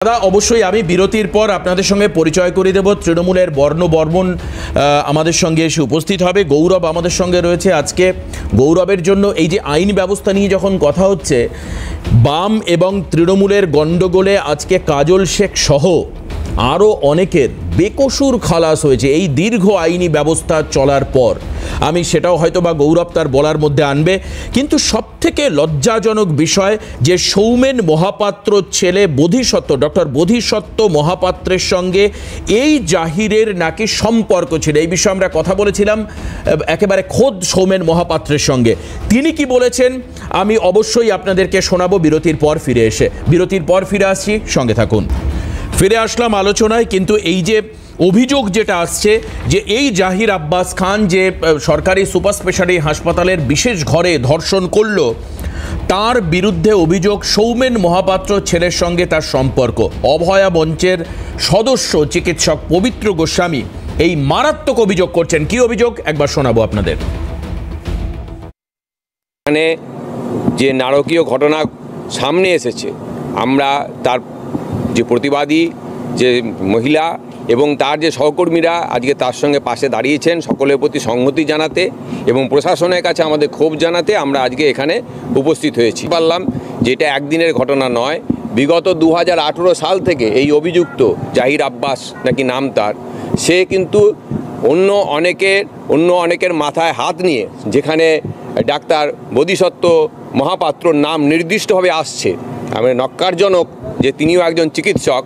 দাদা অবশ্যই আমি বিরতির পর আপনাদের সঙ্গে পরিচয় করে দেব। তৃণমূলের বর্ণ বর্মণ আমাদের সঙ্গে এসে উপস্থিত হবে। গৌরব আমাদের সঙ্গে রয়েছে আজকে। গৌরবের জন্য এই যে আইন ব্যবস্থা নিয়ে যখন কথা হচ্ছে, বাম এবং তৃণমূলের গণ্ডগোলে আজকে কাজল শেখ সহ আরও অনেকের বেকসুর খালাস হয়েছে এই দীর্ঘ আইনি ব্যবস্থা চলার পর। আমি সেটাও হয়তো বা গৌরব তার বলার মধ্যে আনবে, কিন্তু সবথেকে লজ্জাজনক বিষয় যে সৌমেন মহাপাত্রর ছেলে বোধিসত্ত্ব, ডক্টর বোধিসত্ত্ব মহাপাত্রের সঙ্গে এই জাহিরের নাকি সম্পর্ক ছিল। এই বিষয়ে আমরা কথা বলেছিলাম একেবারে খোদ সৌমেন মহাপাত্রের সঙ্গে। তিনি কি বলেছেন আমি অবশ্যই আপনাদেরকে শোনাবো বিরতির পর ফিরে এসে। বিরতির পর ফিরে আসছি, সঙ্গে থাকুন। ফিরে আসলাম আলোচনায়। কিন্তু এই যে অভিযোগ যেটা আসছে যে এই জাহির আব্বাস খান যে সরকারি সুপার স্পেশালিটি হাসপাতালের বিশেষ ঘরে ধর্ষণ করলো, তার বিরুদ্ধে অভিযোগ সৌমেন মহাপাত্র ছেলের সঙ্গে তার সম্পর্ক। অভয়া মঞ্চের সদস্য চিকিৎসক পবিত্র গোস্বামী এই মারাত্মক অভিযোগ করছেন। কি অভিযোগ একবার শোনাবো আপনাদের। এখানে যে নারকীয় ঘটনা সামনে এসেছে, আমরা তার যে প্রতিবাদী যে মহিলা এবং তার যে সহকর্মীরা আজকে তার সঙ্গে পাশে দাঁড়িয়েছেন, সকলের প্রতি সংহতি জানাতে এবং প্রশাসনের কাছে আমাদের ক্ষোভ জানাতে আমরা আজকে এখানে উপস্থিত হয়েছি। বললাম যে এটা একদিনের ঘটনা নয়, বিগত 2018 সাল থেকে এই অভিযুক্ত জাহির আব্বাস নাকি নাম তার, সে কিন্তু অন্য অনেকের মাথায় হাত নিয়ে যেখানে ডাক্তার বোধিসত্ত্ব মহাপাত্রর নাম নির্দিষ্টভাবে আসছে, আমরা নক্কারজনক যে তিনিও একজন চিকিৎসক,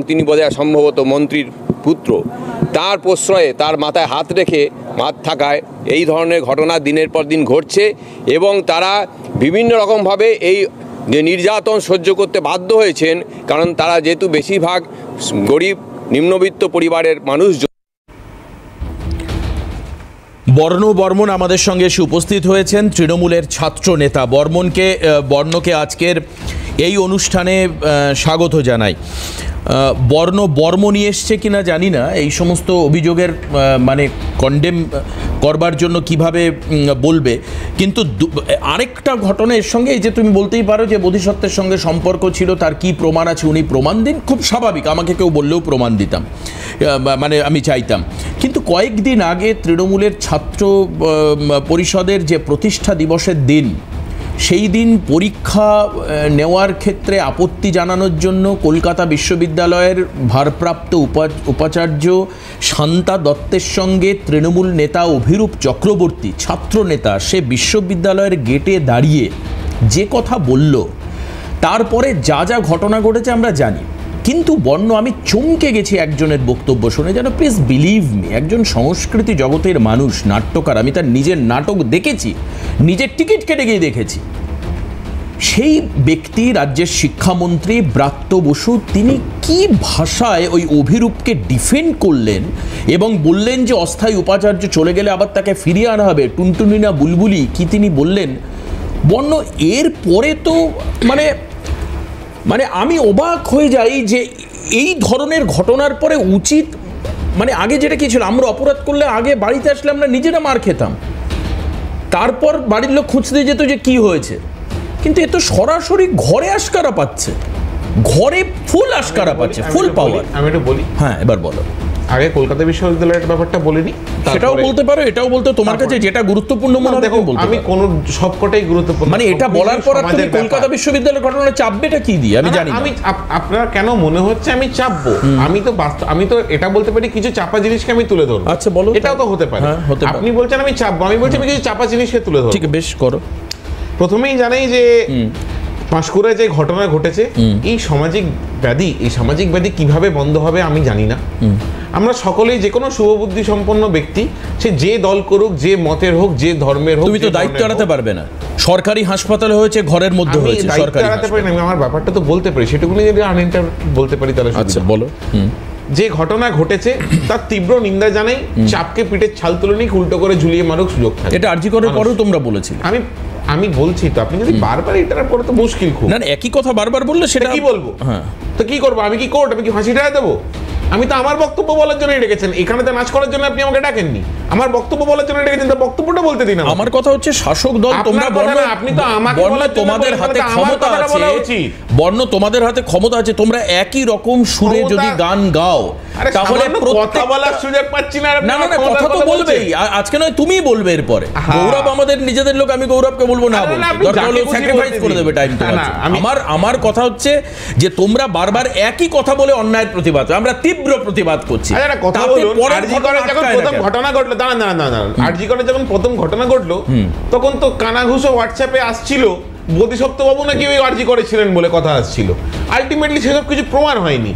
তিনি বোধহয় সম্ভবত মন্ত্রীর পুত্র, তার প্রশ্রয়ে তার মাথায় হাত রেখে মাত থাকায় এই ধরনের ঘটনা দিনের পর দিন ঘটছে এবং তারা বিভিন্ন রকমভাবে এই যে নির্যাতন সহ্য করতে বাধ্য হয়েছেন, কারণ তারা যেহেতু বেশিরভাগ গরিব নিম্নবিত্ত পরিবারের মানুষ। বর্ণ বর্মন আমাদের সঙ্গে এসে উপস্থিত হয়েছেন, তৃণমূলের ছাত্র নেতা। বর্ণকে আজকের এই অনুষ্ঠানে স্বাগত জানাই। বর্ণ বর্ম নিয়ে এসছে কিনা জানি না, এই সমস্ত অভিযোগের মানে কন্ডেম করবার জন্য কিভাবে বলবে, কিন্তু আরেকটা ঘটনা এর সঙ্গে, এই যে তুমি বলতেই পারো যে বোধিসত্ত্বের সঙ্গে সম্পর্ক ছিল, তার কি প্রমাণ আছে উনি প্রমাণ দিন, খুব স্বাভাবিক, আমাকে কেউ বললেও প্রমাণ দিতাম, মানে আমি চাইতাম। কিন্তু কয়েকদিন আগে তৃণমূলের ছাত্র পরিষদের যে প্রতিষ্ঠা দিবসের দিন, সেই দিন পরীক্ষা নেওয়ার ক্ষেত্রে আপত্তি জানানোর জন্য কলকাতা বিশ্ববিদ্যালয়ের ভারপ্রাপ্ত উপাচার্য শান্তা দত্তের সঙ্গে তৃণমূল নেতা অভিরূপ চক্রবর্তী ছাত্র নেতা, সে বিশ্ববিদ্যালয়ের গেটে দাঁড়িয়ে যে কথা বলল, তারপরে যা যা ঘটনা ঘটেছে আমরা জানি। কিন্তু বর্ণ, আমি চমকে গেছি একজনের বক্তব্য শুনে, যেন প্লিজ বিলিভ মি, একজন সংস্কৃতি জগতের মানুষ, নাট্যকার, আমি তার নিজের নাটক দেখেছি, নিজের টিকিট কেটে গিয়ে দেখেছি। সেই ব্যক্তি রাজ্যের শিক্ষামন্ত্রী ব্রাত্য বসু, তিনি কি ভাষায় ওই অভিরূপকে ডিফেন্ড করলেন এবং বললেন যে অস্থায়ী উপাচার্য চলে গেলে আবার তাকে ফিরিয়ে আনা হবে, টুনটুনি না বুলবুলি কি তিনি বললেন। বর্ণ, এর পরে তো মানে আমি অবাক হয়ে যাই যে এই ধরনের ঘটনার পরে উচিত, মানে আগে যেটা কি ছিল, আমরা অপরাধ করলে আগে বাড়িতে আসলে আমরা নিজেরা মার খেতাম, তারপর বাড়ির লোক খুঁজতে যেত যে কি হয়েছে। কিন্তু এ তো সরাসরি ঘরে আশকারা পাচ্ছে, ঘরে ফুল আশকারা পাচ্ছে, ফুল পাওয়ার। আমি একটু বলি। হ্যাঁ, এবার বলো। আগে কলকাতা বিশ্ববিদ্যালয়ের ব্যাপারটা বলিনি, সেটাও বলতে পারো, এটাও বলতে, তোমার কাছে যেটা গুরুত্বপূর্ণ মনে হয়। দেখো, আমি কোন সবকটাই গুরুত্বপূর্ণ, মানে এটা বলার পর তুমি কলকাতা বিশ্ববিদ্যালয়ের ঘটনা চাপবেটা কি দিয়ে আমি জানি না। আমি আপনার কেন মনে হচ্ছে আমি চাপবো? আমি তো এটা বলতে পারি কিছু চাপা জিনিসকে আমি তুলে ধরবো। আচ্ছা বলো। এটাও তো হতে পারে। আপনি বলছেন আমি চাপবো, আমি বলছি আমি কিছু চাপা জিনিসকে তুলে ধরবো। ঠিক, বেশ করো। প্রথমেই জানাই যে পাঁশকুড়ায় যে ঘটনা ঘটেছে, এই সামাজিক ব্যাধি কিভাবে বন্ধ হবে আমি জানি না। আমরা সকলেই, যে কোনো শুভবুদ্ধি সম্পন্ন ব্যক্তি, সে যে দল করুক, যে মতের হোক, যে ধর্মের হোক, তুমি তো দায়িত্ব এড়াতে পারবে না। সরকারি হাসপাতালে হয়েছে, ঘরের মধ্যে হয়েছে, সরকারি এড়াতে পারি না, আমি আমার ব্যাপারটা তো বলতে পারি, সেটুকুনি যদি আনইন্টার বলতে পারি তাহলে। আচ্ছা বলো। যে ঘটনা ঘটেছে তার তীব্র নিন্দা জানাই, চাপকে পিঠের ছাল তুলে নিয়ে উল্টো করে ঝুলিয়ে মারুক সুযোগ থাকে। এটা আরজি করার পরেও তোমরা বলেছিলে। আমি বলছি তো, আপনি যদি বারবার এটার পরে তো মুশকিল খুব। না, একই কথা বারবার বললে সেটা কি বলবো? হ্যাঁ, তো কি করবো? আমি কি কোর্ট? আমি কি ফাঁসি টাকা দেবো? আমি তো আমার বক্তব্য বলার জন্য ডেকেছেন, এখানে তো নাচ করার জন্য আপনি আমাকে ডাকেননি। আমার বক্তব্য বলার জন্য ডেকেছেন, তো বক্তব্যটা বলতে দিন। আমার কথা হচ্ছে শাসক দল, তোমরা আপনি তো আমাকে তোমাদের হাতে ক্ষমতা আছে, বর্ণ তোমাদের হাতে ক্ষমতা আছে, তোমরা একই রকম সুরে যদি গান গাও তাহলে কথা বলার সুযোগ পাচ্ছি না। না না কথা তো বলবেই, আজকে নয় তুমি বলবে এরপরে। গৌরব আমাদের নিজেদের লোক, আমি গৌরবকে বলবো না, দরকার হলে স্যাক্রিফাইস করে দেবে টাইম। আমার কথা হচ্ছে যে তোমরা বারবার একই কথা বলে অন্যায়ের প্রতিবাদ, আমরা তীব্র প্রতিবাদ করছি। কথা বলুন, প্রথম ঘটনা ঘটলো, আরজিকরে যখন প্রথম ঘটনা ঘটলো তখন তো কানাঘুষো হোয়াটসঅ্যাপে আসছিল বোধিসত্ত্ববাবু নাকি ওই আরজি করেছিলেন বলে কথা আসছিল। আলটিমেটলি সেসব কিছু প্রমাণ হয়নি।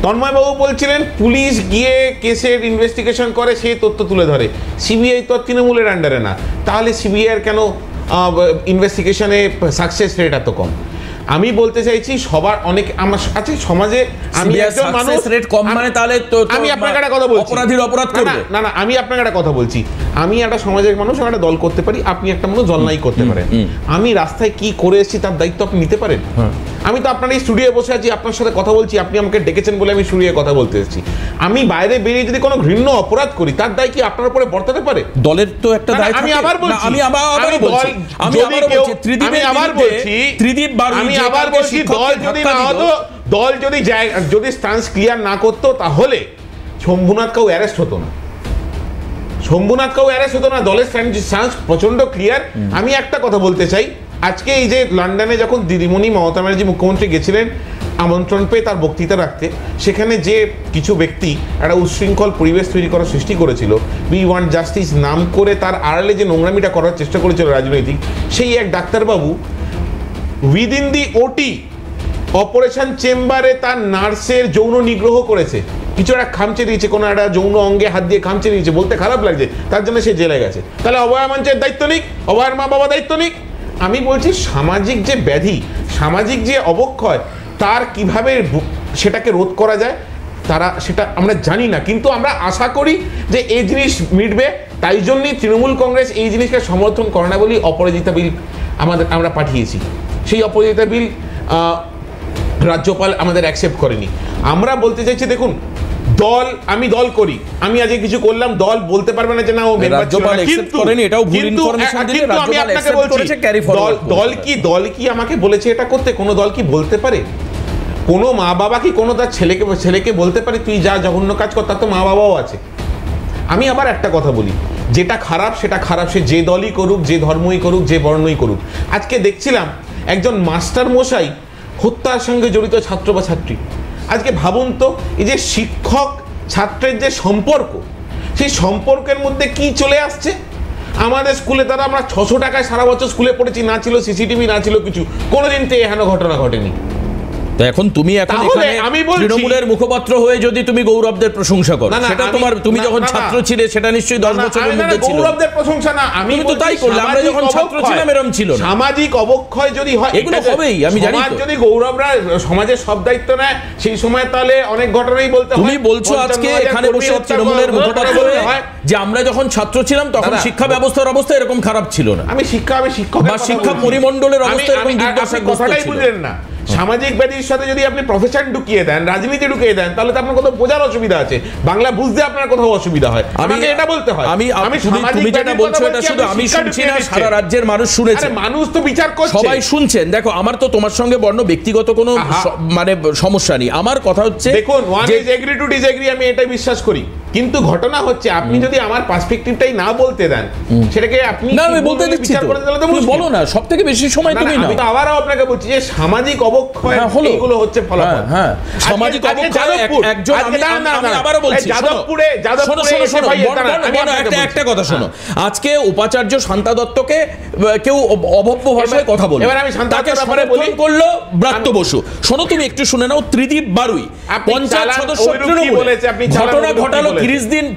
তন্ময়বাবু বলছিলেন পুলিশ গিয়ে কেসের ইনভেস্টিগেশন করে, সেই তথ্য তুলে ধরে। সিবিআই তো তৃণমূলের আন্ডারে না, তাহলে সিবিআইয়ের কেন ইনভেস্টিগেশনে সাকসেস রেট এত কম? আমি বলতে চাইছি সবার অনেক আমার আছে সমাজে, আমি একজন মানুষ রেট কম মানে তাহলে তো আমি আপনাকে একটা কথা বলছি, অপরাধীর অপরাধ করবে না। না আমি আপনাকে একটা কথা বলছি, আমি একটা সমাজের মানুষ, একটা দল করতে পারি, আপনি একটা মানুষ দল নাই করতে পারেন। আমি রাস্তায় কি করে এসেছি তার দায়িত্ব আপনি নিতে পারেন? আমি তো আপনার এই স্টুডিওয়ে বসে আছি, আপনার সাথে কথা বলছি, আপনি আমাকে ডেকেছেন বলে আমি স্টুডিওয়ে কথা বলতে এসেছি। আমি বাইরে বেরিয়ে যদি কোনো ঘৃণ্য অপরাধ করি তার দায় কি আপনার উপরে বর্তাতে পারে? দলের তো একটা দায় থাকে। আমি আবার বলছি, আমি আবার বলছি ত্রিদীপ বারুই, আমি আবার বলছি দল যদি না হতো, দল যদি স্ট্যান্স ক্লিয়ার না করতো তাহলে শম্ভুনাথ কাউ অ্যারেস্ট হতো না, দলের স্ট্যান্স প্রচন্ড ক্লিয়ার। আমি একটা কথা বলতে চাই, আজকে এই যে লন্ডনে যখন দিদিমণি মমতা ব্যানার্জি মুখ্যমন্ত্রী গেছিলেন আমন্ত্রণ পেয়ে তার বক্তৃতা রাখতে, সেখানে যে কিছু ব্যক্তি একটা উচ্ছৃঙ্খল পরিবেশ তৈরি করার সৃষ্টি করেছিল, উই ওয়ান্ট জাস্টিস নাম করে তার আড়ালে যে নোংরামিটা করার চেষ্টা করেছিল রাজনৈতিক, সেই এক ডাক্তারবাবু উইদিন দি ওটি অপারেশন চেম্বারে তার নার্সের যৌন নিগ্রহ করেছে, কিছু একটা খামচে দিয়েছে, কোনো একটা যৌন অঙ্গে হাত দিয়ে খামচে দিয়েছে, বলতে খারাপ লাগছে, তার জন্য সে জেলে গেছে। তাহলে অভয়া মঞ্চের দায়িত্ব নিক, অভয়ার মা বাবা দায়িত্ব নিক। আমি বলছি সামাজিক যে ব্যাধি, সামাজিক যে অবক্ষয়, তার কিভাবে সেটাকে রোধ করা যায় তারা সেটা আমরা জানি না, কিন্তু আমরা আশা করি যে এই জিনিস মিটবে। তাই জন্যই তৃণমূল কংগ্রেস এই জিনিসকে সমর্থন করে না বলেই অপরাজিতা বিল আমরা পাঠিয়েছি। সেই অপরাজিতা বিল রাজ্যপাল আমাদের অ্যাকসেপ্ট করেনি। আমরা বলতে চাইছি দেখুন, আমি দল করি, আমি আজকে কিছু করলাম, দল বলতে পারবে না যে না ও রাজ্যপাল অ্যাকসেপ্ট করেনি, এটাও ভুল ইনফরমেশন দিলে রাজ্যপাল অ্যাকসেপ্ট করেছে, ক্যারি ফরওয়ার্ড। দল কি আমাকে বলেছে এটা করতে? কোনো দল কি বলতে পারে? কোনো মা বাবা কি কোনো তার ছেলেকে বলতে পারে তুই যা জঘন্য কাজ কর? তার তো মা বাবাও আছে। আমি আবার একটা কথা বলি, যেটা খারাপ সেটা খারাপ, সে যে দলই করুক, যে ধর্মই করুক, যে বর্ণই করুক। আজকে দেখছিলাম একজন মাস্টার মশাই হত্যার সঙ্গে জড়িত ছাত্র বা ছাত্রী। আজকে ভাবুন তো, এই যে শিক্ষক ছাত্রের যে সম্পর্ক, সেই সম্পর্কের মধ্যে কি চলে আসছে। আমাদের স্কুলে তারা আমরা 600 টাকায় সারা বছর স্কুলে পড়েছি, না ছিল সিসিটিভি, না ছিল কিছু, কোনোদিন তো এহেন ঘটনা ঘটেনি। তো এখন তুমি তৃণমূলের মুখপাত্র হয়ে যদি তুমি গৌরবদের প্রশংসা করো, সেটা তোমার, তুমি যখন ছাত্র ছিলে সেটা নিশ্চয়ই 10 বছরের মধ্যে ছিল। গৌরবদের প্রশংসা না, আমি তো তাই করলাম, আমরা যখন ছাত্র ছিলাম এরকম ছিল না। সামাজিক অবক্ষয় যদি হয়, এগুলো হবেই, আমি জানি। যদি গৌরবরা সমাজের সব দায়িত্ব নেয় সেই সময় তাহলে অনেক ঘটনাই বলতে হয়। তুমি বলছো আজকে এখানে বসে তৃণমূলের মুখপাত্র হয়ে যে আমরা যখন ছাত্র ছিলাম তখন শিক্ষা ব্যবস্থার অবস্থা এরকম খারাপ ছিল না। আমি শিক্ষক বা শিক্ষা পরিমণ্ডলের অবস্থা এরকম কথাটাই বুঝলেন না। সামাজিক ব্যাধির সাথে যদি আপনি প্রফেশন ঢুকিয়ে দেন, রাজনীতি ঢুকিয়ে দেন, তাহলে তো আপনার কোথাও বোঝার অসুবিধা আছে, বাংলা বুঝতে আপনার কোথাও অসুবিধা হয়। আমাকে এটা বলতে হয়। তুমি যেটা বলছো এটা শুধু আমি শুনছি না, সারা রাজ্যের মানুষ শুনেছে, মানুষ তো বিচার করছে, সবাই শুনছেন। দেখো, আমার তো তোমার সঙ্গে বর্ণ ব্যক্তিগত কোনো মানে সমস্যা নেই। আমার কথা হচ্ছে দেখুন, one is agree to disagree, আমি এটাই বিশ্বাস করি। কিন্তু ঘটনা হচ্ছে আপনি যদি আমার পার্সপেক্টিভটাই না বলতে দেন, সেটাকে আপনি না আমি বলতে দিচ্ছি তো, তুমি বলো না, সবথেকে বেশি সময় তুমি না। আমি তো আবারও আপনাকে বলছি যে সামাজিক অবক্ষয় এগুলো হচ্ছে ফলাফল। হ্যাঁ, সামাজিক অবক্ষয় একজন, আমি আবারও বলছি, যাদবপুরে একটা কথা শোনো, আজকে উপাচার্য শান্তা দত্তকে কেউ অভব্য ভাষায় কথা বলে, এবার আমি শান্তাকে ব্যাপারে বলি, করলো ব্রাত্য বসু। শোনো, তুমি একটু শুনে নাও। ত্রিদীপ বারুই পঞ্চায়েত সদস্য তৃণমূল, ঘটনা ঘটালো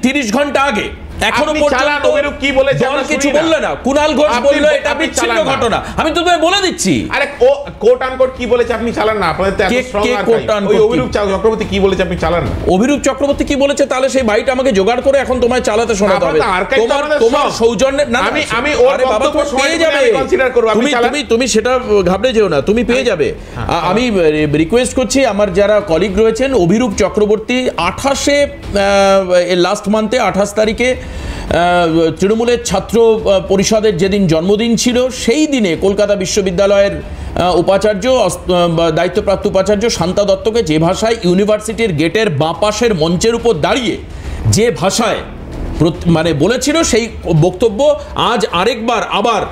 30 ঘন্টা আগে, এখনো পর্যন্ত কি বলেছে কিছু বললে না। কুণাল ঘোষ বলল এটা বিচ্ছিন্ন ঘটনা, আমি তো তোমায় বলে দিচ্ছি। আরে কোট আনকোট কি বলেছে আপনি চালান না, আপনাদের তো এত স্ট্রং আর ওই অভিরূপ চক্রবর্তী কি বলেছে আপনি চালান না। অভিরূপ চক্রবর্তী কি বলেছে তাহলে সেই বাইটা আমাকে জোগাড় করে এখন তোমায় চালাতে শোনাতে হবে। তোমার সৌজন্যে না, আমি ওর বক্তব্য পেয়ে যাবে, তুমি সেটা ঘাবড়ে যেও না, তুমি পেয়ে যাবে। আমি রিকোয়েস্ট করছি আমার যারা কলিগ রয়েছেন, অভিরূপ চক্রবর্তী 28 লাস্ট মান্থে 28 তারিখে তৃণমূলের ছাত্র পরিষদের যেদিন জন্মদিন ছিল সেই দিনে কলকাতা বিশ্ববিদ্যালয়ের উপাচার্য দায়িত্বপ্রাপ্ত উপাচার্য শান্তা দত্তকে যে ভাষায় ইউনিভার্সিটির গেটের বাঁ পাশের মঞ্চের উপর দাঁড়িয়ে যে ভাষায় মানে বলেছিল, সেই বক্তব্য আজ আরেকবার আবার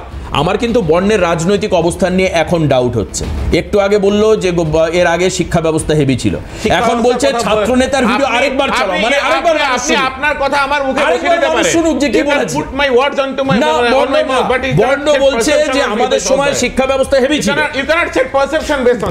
আমার কিন্তু বর্ণের রাজনৈতিক অবস্থান নিয়ে এখন ডাউট হচ্ছে। একটু আগে বললো যে এর আগে শিক্ষা ব্যবস্থা হেভি ছিল, এখন বলছে ছাত্র নেতার ভিডিও আরেকবার চালাও, মানে আরেকবার আপনি আপনার কথা আমার মুখে বসিয়ে দিতে পারেন, শুনুক যে কি বলেছে। put my words onto my বর্ণ বলছে যে আমাদের সময় শিক্ষা ব্যবস্থা হেভি ছিল। You cannot set perception based on